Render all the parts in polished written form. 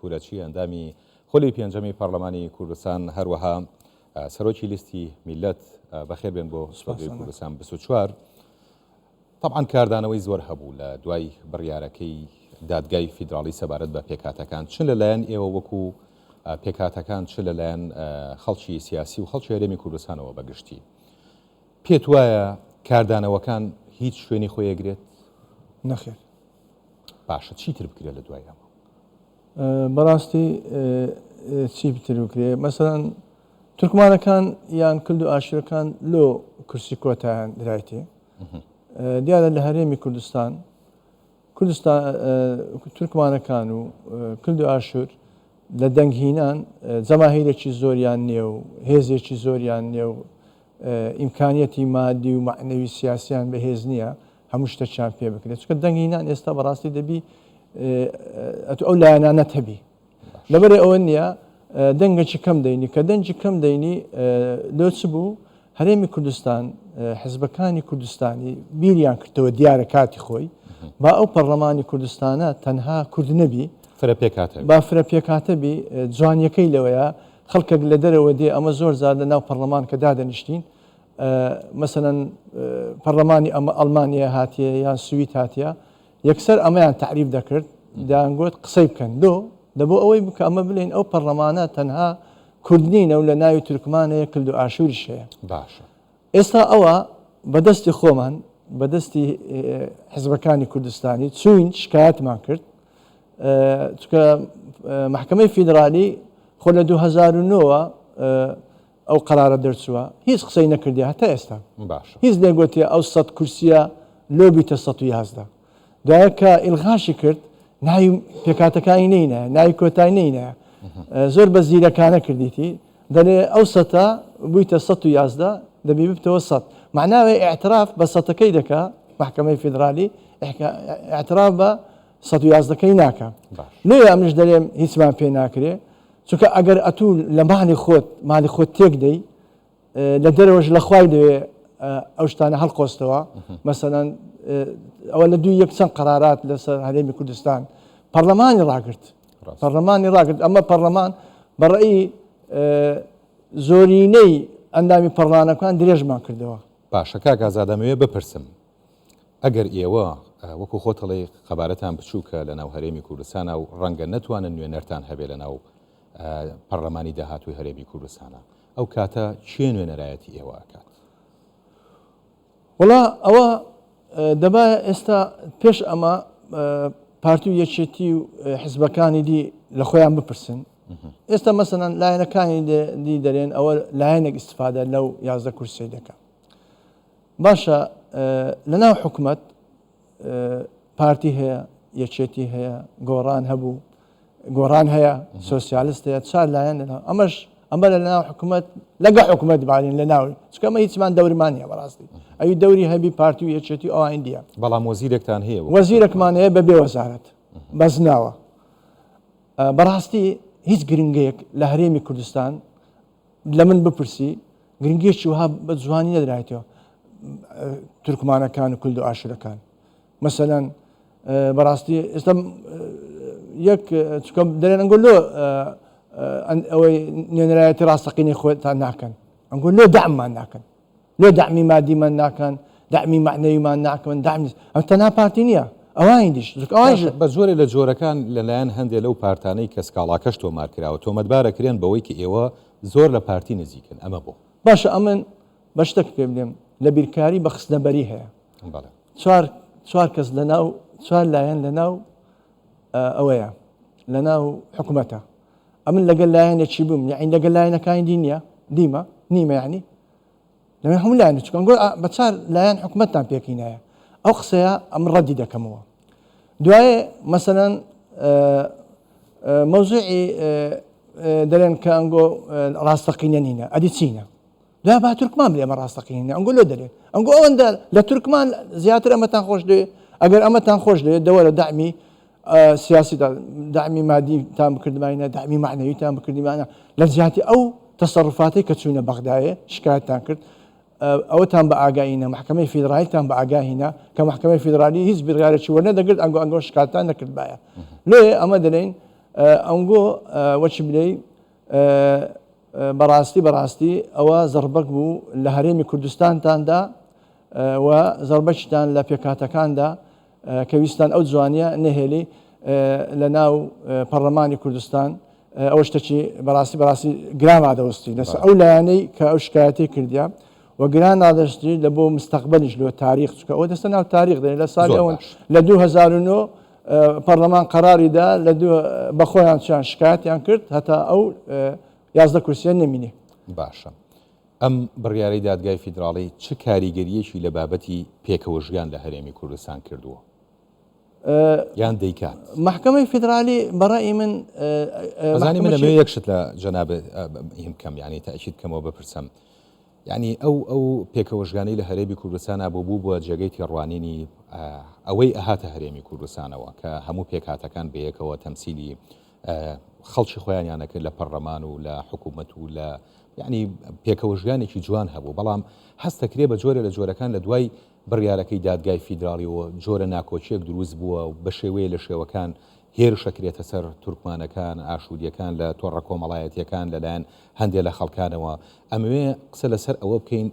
کوورەچی ئەندامی خۆلی پێنجەمی پەرلەمانی کوردستان هەروەها سەرۆکی لیستی میلەت بەخێر بێن بۆ سوپەکەی کوردستان 24 طبعاً کاردانەوەی زۆر هەبوو لە دوای بڕیارەکەی دادگای فیدراڵی سەبارەت بە پێکهاتەکان چ لەلایەن ئێوە وەکو پێکهاتەکان چ لەلایەن خەڵکی سیاسی و خەڵکی هەرێمی کوردستانەوە بەگشتی پێت وایە کاردانەوەکان هیچ شوێنی خۆیەگرێت؟ نەخێر. باشە چیتر بکرێت لە دوای ئەمە؟ بەڕاستی چی بتر بکرێ مەسەڵەن تورکمانەکان یان کورد و ئاشورەکان لۆ کورسی کۆتایان درایتێ دیارە لە هەرێمی کوردستان تورکمانەکان و کورد و ئاشور لە دەنگهینان جەماهیرێکی زۆریان نییە و هێزێکی زۆریان نییە و ئیمکانیەتی مادی و معنەوی سیاسیان بەهێز نییە هەموو شتەکیان پێ بکرێت چونکە دەنگهینان ئێستا بەڕاستی دەبی ئەو لایەنانە هەبی لەبەرێ ئەوە نییە دەنگێکی کەم دەینی کە دەنگی کەم دەینی لۆ چ بوو هەرێمی کوردستان حزبەکانی کوردستانی بیریان کردەوە دیارە کاتی خۆی با ئەو پەرلەمانی کوردستانە تەنها کورد نەبی با فرە پێکاتەبی جوانیەکەی لەوەیە خەڵکێک لە دەرەوە دێ ئەمە زۆر زار لە ناو پەرلەمان کە دادەنیشتین مەسەلەن پەرلەمانی ئەڵمانیا هاتیە یان سوید هاتیە یەکسەر ئەمەیان تعریف دەکرد دەیانگوت قسەی بکەن دەبۆ ئەوەی بکە ئەمە بڵێن ئەو پەرلەمانە تەنها کوردنینە و لە ناوی تورکمانەیە کورد و ئاشوریش هەیە. باشە ئێستا ئەوە بەدەستی خۆمان بەدەستی حزبەکانی کوردستانی چوین شکایەتمان کرد چونکە محکەمەی فیدرالی خۆ لە 2009 ئەو قەرارە دەرچووە هیچ قسەی نەکردی هەتا ئێستا هیچ نێگوتیە ئەو 100 کورسیە لۆ بیتە 111 دوایە کە ئیلغاشی کرد ناوی پێکاتەکانی نینە ناوی کۆتای نینە زۆر بە زیرەکانە کردیتی دەڵێ ئەو سەتا بوویتە 111 دەبی ببتەوە 100 معناوی ئاعتراف بە سەتەکەی دەکا محکەمەی فیدرالی ئاعتراف بە 111ەکەی ناکە لێ ئەمش دەڵێم هیچمان پێ ناکرێ چونکە ئەگەر ئەتوو لە ماڵی خۆت تێک دەی لە دەرەوەش لە خوای دەوێ ئەو شتانە هەڵقۆستەوە مەسەلەن ئەوە لە دوو یەکچەند قەرارات لەسەر هەرێمی کوردستان پەرلەمانی ڕاگرت ئەمە پەرلەمان بەڕێی زۆرینەی ئەندامی پەرلانەکان درێژمان کردەوە. باشە کاک ئازادەمەوێ بپرسم ئەگەر ئێوە وەکو خۆتەڵی خەبارەتان بچووکە لە ناو هەرێمی کوردستانە و ڕەنگە نەتوانن نوێنەرتان هەبێ لە ناو پەرلەمانی داهاتووی هەرێمی کوردستانە ئەو کاتە چێ نوێنەرایەتی ئێوە ئەکات؟ وڵا ئەوە دەبا ئێستا پێش ئەمە پارتی و یەکێتی و حزبەکانی دی لە خۆیان بپرسن ئێستا مەسەلەن لایەنەکانی دی دەرێن ئەوە لایەنێک ئیستفادە لەو 11 کورسی دەکەن باشە لە ناو حکومەت پارتی هەیە یەکێتی هەیە گۆڕان هەبوو گۆڕان هەیە سۆسیالیست هەیە چار لایەن ئەمە لە ناو حکومەت لەگە حکومەت بارین لە ناوی چکەمە هیچمان دەوریمانە بەڕاستی ئەوی دەوری هەبی پارتی و یەکێتی ئەو ئایندیە بەڵام وەزیرێکتان هەیە وەزیرێکمان هەیە بەبێ وەزارەت بەس ناوە بەڕاستی هیچ گرنگەیەک لە هەرێمی کوردستان لە من بپرسی گرنگێکی وها بە جوانی نەدرایەتەوە تورکمانەکان و کورد و ئاشورەکان مەسەلەن بەڕاستی ئێستا یەک چکە دەرێن ئەنگۆ لۆ ئەوەی نوێنەرایەتی ڕاستەقینەی خۆتان ناکەن ئەنگۆ لۆ دەعممان ناکەن لۆ دەعمی مادیمان ناکەن دەعمی معنەویمان ناکەن دەعمی ئەم تەنها پارتی نییە ئەوانیش بە زۆرێ لە جۆرەکان لەلایەن هەندێک لەو پارتانەی کە سکاڵاکەش تۆمارکراوە تۆمەتبارەکرێن بەوەی کە ئێوە زۆر لە پارتی نزیکن ئەمە بۆ باشە ئەمن بە شتێک پێ بڵێم لە بیرکاری بە خستنەبەری هەیە چوار کەس لەناو چوار لایەن لەناو ئەوەیە لەناو حکوومەتە ئەمن لەگەل لایەنێکی بووم یعنی لەگەل لایەنەکانی دینیە نیمە یعنی لەمە هەموو لایەن چکەن بە چار لایەن حکوومەتتان پێکینایە ئەو قسەیە ئەم ڕەدی دەکەمەوە دوایێ مەسەلەن مەوزوعی دەڵێن کە ئەنگۆ ڕاستەقینە نینە ئەدی چینە دوای با تورکمان بڵێ ئەمە ڕاستەقینە ئەنگۆ لۆ دەرێت ئەنگۆ ئەوەندە لە تورکمان زیاتر ئەمەتان خۆش دەوێت ئەگەر ئەمەتان خۆش دەوێت دەوەرە داعمی سیاسی داعمی مادی تان بکردمانە داعمی معنەوی تان بکردمانە لە جیاتی ئەو تەسەڕفاتی کە چوونە بەغدایە شکایەتتان کرد ئەوەتان بە ئاگاهینە محکەمەی فیدرالیتان بە ئاگاهینە کە محکەمەی فیدرالی هیچ بڕیارێکی وەرنەدەگرت ئەنگۆ شکایەتتان نەکرد باە لێ ئەمە دەڵێن ئەنگۆ وەچ بلێ بەڕاستی ئەوە زەربەک بوو لە هەرێمی کوردستانتاندا و زەربەشتان لە پێکاتەکاندا کە ویستان ئەو جوانیە نەهێلی لە ناو پەرلەمانی کوردستان ئەوە شتێکی بەڕاستی گران ئادەوەستی لەسەر ئەو لایەنەی کە ئەو شکایەتی کردیا و گران ئادەشتی لە بۆ مستەقبەلیش لۆ تاریخ چکە ئەوە دەستە ناو تاریخ دێ لە ساڵی ئەوەن لە 2009 پەرلەمان قەراریدا لە بەخۆیان چیان شکایەتیان کرد هەتا ئەو 11 کورسیان نەمینێ. باشە ئەم بڕیارەی دادگای فیدراڵی چ کاریگەریەکی لە بابەتی پێکەوەژیان لە هەرێمی کوردستان کردووە یان دەیکات؟ محکمەی فیدرالی بەڕای من بەزانی من لەمێ یەکشت لە جەناب هیم کەم یعنی تاکید کەمەوە بپرسم یعنی ئەو پێکەوەژگانەی لە هەرێمی کوردستانە بووە جێگەی تێڕوانینی ئەوەی ئەهاتە هەرێمی کوردستانەوە کە هەموو پێکهاتەکان بەیەکەوە تەمسیلی خەڵکی خۆیانیانە کرد لە پەرلەمان و لە حکوومەت و لە یعنی پێکەوەژگانێکی جوان هەبوو بەڵام هەستەکرێ بە جۆرە لە جۆرەکان لە دوای بڕیارەکەی دادگای فیدراڵیەوە جۆرە ناکۆچیەک دروست بووە و بە شێوەیە لە شێوەکان هێرشەکرێتە سەر تورکمانەکان ئاشوودیەکان لە تۆڕە کۆمەڵایەتیەکان لەلایەن هەندێک لە خەڵکانەوە ئەمەوێ قسە لەسەر ئەوە بکەین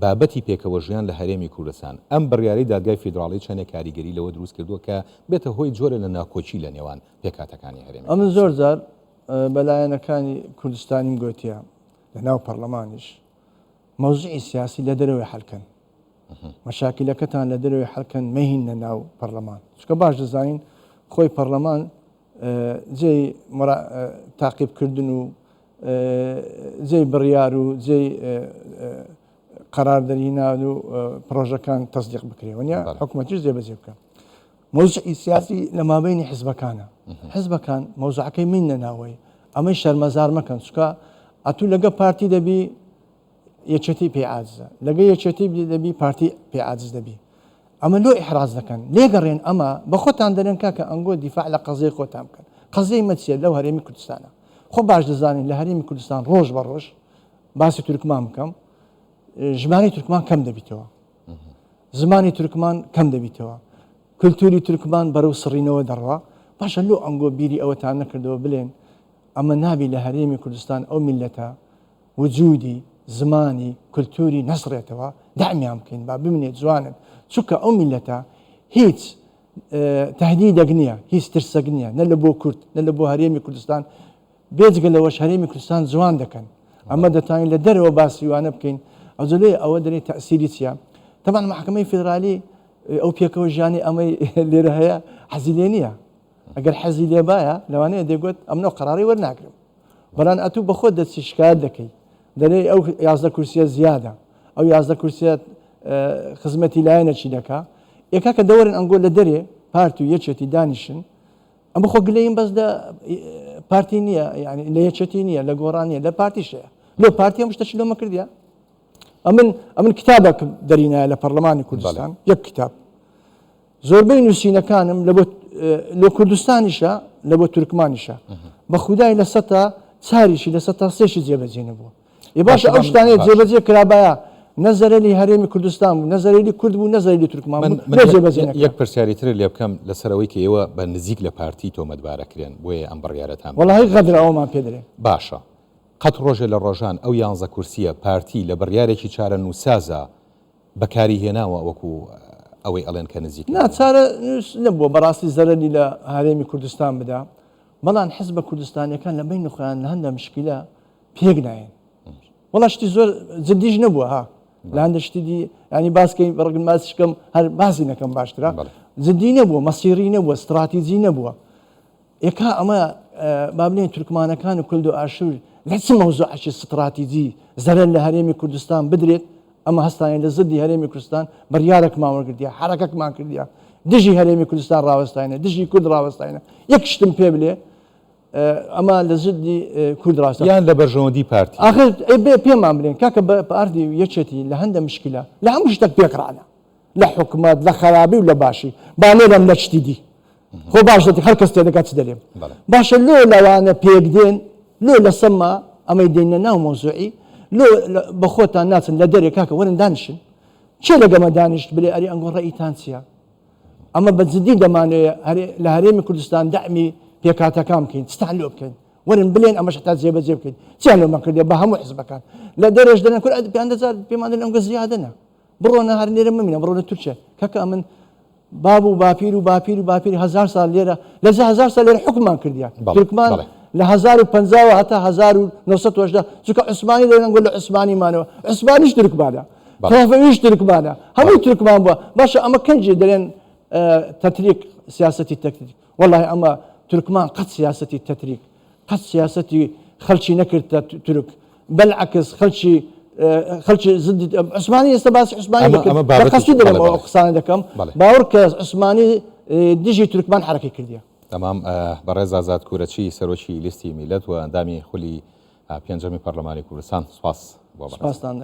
بابەتی پێکەوەژیان لە هەرێمی کوردستان ئەم بڕیارەی دادگای فیدراڵی چەندێک کاریگەری لەوە دروست کردووە کە بێتە هۆی جۆرە لە ناکۆچی لە نێوان پێکاتەکانی هەرێمی. ئەمە زۆر جار بەلایەنەکانی کوردستانی گوتیە لە ناو پەرلەمانیش مەوزوعی سیاسی لە دەرەوەی حەلکەن مەشاکلەکەتان لە دەرەوەی حەلکەن مەهین لە ناو پەرلەمان چکە باش دەزانین خۆی پەرلەمان جێی تاقیبکردن و جێی بڕیار و جێی قەراردەرهێنان و پرۆژەکان تەصدیق بکرێەوە نیە حکوومەتیش جێبەجێ بکە. مەوزوعی سیاسی لە مابینی حیزبەکانە حیزبەکان مەوزوعەکەی من نەناوەی ئەمەی شەرمەزار مەکەن چکە ئەتوو لەگە پارتی دەبی یەکێتی پێعاجزە لەگە یەکێتی دەبی پارتی پێعاجز دەبی ئەمە لۆ ئیحراز دەکەن لێگەڕێن ئەمە بە خۆتان دەرێن کاکە ئەنگۆ دیفاع لە قەزەی خۆتان بکەن قەزەی مەچیە لەو هەرێمی کوردستانە خۆ باش دەزانین لە هەرێمی کوردستان ڕۆژ بە ڕۆژ باسی تورکمان بکەم ژمانی تورکمان کەم دەبیتەوە زمانی تورکمان کەم دەبیتەوە کولتوری تورکمان بەرەو سڕینەوە دەڕوا باشە لۆ ئەنگۆ بیری ئەوەتان نەکردەوە بڵێن ئەمە نابی لە هەرێمی کوردستان ئەو میلەتە وجودی زمانی کولتوری نەسڕێتەوە دامیان بکەین با ببینێت جوانن چونکە ئەو میلەتە هیچ تهدیدێک نییە هیچ ترسەک نییە نە لە بۆ کورد نە لە بۆ هەرێمی کوردستان بێجگە لەوەش هەرێمی کوردستان جوان دەکەن ئەمە دەتوانین لە دەرەوە باسیوانە بکەین ئەو جلێ ئەوە دەرێت تەسیری چیە طبعا محکمەی فیدرالی ئەو پێکەوەژیانی ئەمەی لێرە هەیە حەزی لێ نییە ئەگەر حەزی لێ باە لەوانەیە دەیگوت ئەمنەوە قەراری وەرناگرم بەڵام ئەتوو بە خۆت دەچی شکایەت دەکەی دەرێ ئەو 11 کورسیە زیادە ئەو 11 کورسیە خزمەتی لایەنەچی دەکا ئێکا کە دەوەرن ئەنگۆ لە دەرێ پارتی و یەکێتی دانیشن ئەمە خۆ گلەیم بەس پارتی نییە یعنی لە یەکێتی نییە لە گۆڕانیە لە پارتیشەیە لۆ پارتی ئەم شتەش لۆمە کردیا ئەمن کتابێک دەرینایە لە پەرلەمانی کوردستان یەک کتاب زۆربەی نووسینەکانم لە کوردستانیشە لە بۆ تورکمانیشە بە خودای لە سەتا چاریشی لە سەتا سێشی جێبەجێ نەبووە ێ باشە ئەو شتانەیە جێبەجێ کرابایە نەزەرەلی هەرێمی کوردستان بوو نەزەرێلی کورد بوو نەزەرێلی تورکمان یەک پرسیاریتر لێ بکەم لەسەرەوەی کە ئێوە بە نزیک لە پارتی تۆمەتبارەکرێن بۆیە ئەم بڕیارەتان وەڵاهی غەدر ئەومان پێ دەرێ باشە قەت ڕۆژێ لە ڕۆژان ئەو 11 کورسیە پارتی لە بڕیارێکی چارە نووسازە بەکاری هێناوە وەکو ئەوەی ئەڵێن کە نزیک چارە نەبووە بەڕاستی زەرەری لە هەرێمی کوردستان بدا بەڵام حیزبە کوردستانیەکان لە بین خۆیان لە هەندە مشکلە پێک نایەن وەڵا شتی زۆر جدیش نەبووە ها لە هەندە شتی دی ینی باسکەی بەڕگن باسیشکەم هەر باسی نەکەم باشترا جدی نەبووە مەسیری نەبووە استراتیجی نەبووە ئێکا ئەمە با بڵێن تورکمانەکان و کولد و ئاشور لە چ مەوزوعێکی استراتیجی زەرەر لە هەرێمی کوردستان بدرێت ئەمە هەستانیان لە زدی هەرێمی کوردستان بڕیارێکمان وەرگرتیا حرەکەکمان کردیا دژی هەرێمی کوردستان ڕاوەستاینە دژی کورد ڕاوەستاینە یەک شتم پێ بڵێ ئەمە لە زدی کورد ڕاستە یان لە بەرژەوەندی پارتی ئاخر پێمان بڵێن کاکە بە پارتی یەکێتی لە هەندە مشکلە لە هەموو شتێک پێکڕانە لە حکومەت لە خەرابی و لە باشی با لێرەم لە شتی دی خۆ باش دەتی هەر کەس تێدەکات چ دەلێم باشە لۆ لەوانە پێک دێن لۆ لە سەمما ئەمەی دێنە ناو مۆزوعی لۆ بە خۆتان ناچن لە دەرێ کاکە وەرن دانیشن چێ لەگەمە دانیشت بلێ ئەری ئەنگۆ ڕێئیتان چییە ئەمە بە جدی دەمانوێت لە هەرێمی کوردستان دەعمی پێکاتەکان بکەین ستان لۆ بکەین وەرن بلێن ئەمەش تا جێبەجێ بکەین چیان لۆمان کردێ بە هەموو حزبەکان لە دەرێژ دەنە کورد 500,000 پێمان دەن ئەمگە زیادەنە بڕۆنە هەر لێرە ممینە بڕۆنە تورکیا کەکە من باب و باپیر 1000 سال لێرە لە 1000 سال لێرە حکومان کردیان تورکمان لە 1050 هەتا 1980 چونکە عوسمانی دەیان گوت لە عوسمانیمانەوە عوسمانیش تورکمانە خلافەویش تورکمانە هەموو تورکمان بووە باشە ئەمە کەنجێ دەڵێن تەتریک سیاسەتی تەکتیک والله ئەمە تورکمان قەت سیاسەتی تەتریک قەت سیاسەتی خەڵکی نەکردە تورک بەلعکس خەڵکی زدی عوسمانی ئێستا باسی عوسمانی دەکەم قەستی دەڵێم ئەو قسانە دەکەم باوەڕ کە عوسمانی دژی تورکمان حرەکەی کردیە تمام بەڕێز ئازاد کوورەچی سەرۆکی لیستی میلەت و ئەندامی خولی پێنجەمی پەرلەمانی کوردستان سوپاس بۆ سپاستان